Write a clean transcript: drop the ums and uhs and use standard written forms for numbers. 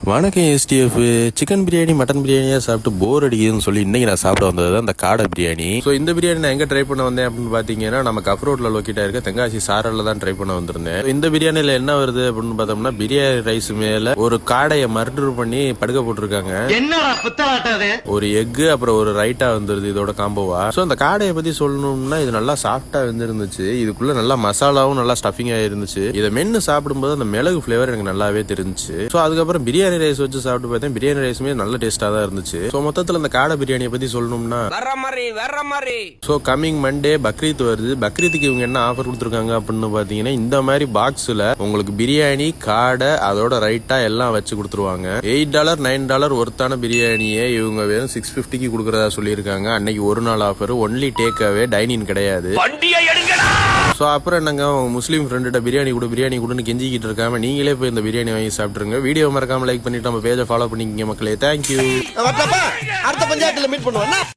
வணக்கம் SDF. Chicken biryani mutton பிரியாணியாக சாப்பிட்டு போர் அடிக்குதுன்னு சொல்லி இன்னைக்கு நான் சாப்பிட வந்தது அந்த காடை பிரியாணி. ஸோ இந்த பிரியாணி நான் எங்கே ட்ரை பண்ண வந்தேன் அப்படின்னு பார்த்தீங்கன்னா நம்ம கஃப் ரோட்ல லொக்கேட் ஆயிருக்க தென்காசி சாரல்ல தான் ட்ரை பண்ண வந்திருந்தேன். இந்த பிரியாணியில் என்ன வருது அப்படின்னு பார்த்தோம்னா பிரியாணி ரைஸ் மேல ஒரு காடையை மர்டர் பண்ணி படுக்க போட்டிருக்காங்க. ஒரு எக்கு அப்புறம் ஒரு ரைட்டா வந்துருது இதோட காம்போவா. ஸோ அந்த காடையை பத்தி சொல்லணும்னா இது நல்லா சாஃப்டா வந்துருந்துச்சு. இதுக்குள்ள நல்லா மசாலாவும் நல்லா ஸ்டஃபிங்கா இருந்துச்சு. இதை மென்னு சாப்பிடும்போது அந்த மிளகு ஃபிளேவர் எனக்கு நல்லாவே தெரிஞ்சுச்சு. ஸோ அதுக்கப்புறம் பிரியாணி ரைஸ் வச்சு சாப்பிட்டு பார்த்தேன். பிரியாணி ரைஸுமே நல்ல டேஸ்டா தான் இருந்துச்சு. சோ மொத்தத்துல அந்த காடை பிரியாணியை பத்தி சொல்லணும்னா சோ கமிங் மண்டே பக்ரீத் வருது. பக்ரீத்துக்கு இவங்க என்ன ஆஃபர் கொடுத்துருக்காங்க அப்படின்னு பாத்தீங்கன்னா இந்த மாதிரி பாக்ஸ்ல உங்களுக்கு பிரியாணி காடை அதோட ரைட்டா எல்லாம் வச்சு கொடுத்துருவாங்க. $8 $9 ஒருத்தான பிரியாணியே இவங்க வெறும் 650 கொடுக்கறதா சொல்லியிருக்காங்க. அன்னைக்கு ஒரு நாள் offer, only take away, dining கிடையாது. சோ அப்புறம் என்னங்க முஸ்லீம் ஃப்ரெண்ட்ட பிரியாணி கொடுன்னு கெஞ்சிக்கிட்டு இருக்காம நீங்களே போய் இந்த பிரியாணி வாங்கி சாப்பிட்டுருங்க. வீடியோ மறக்காம லைக் பண்ணிட்டு நம்ம பேஜை ஃபாலோ பண்ணிக்கங்க மக்களே. தேங்க்யூ. அடுத்த பஞ்சாயத்துல மீட் பண்ணுவோம்.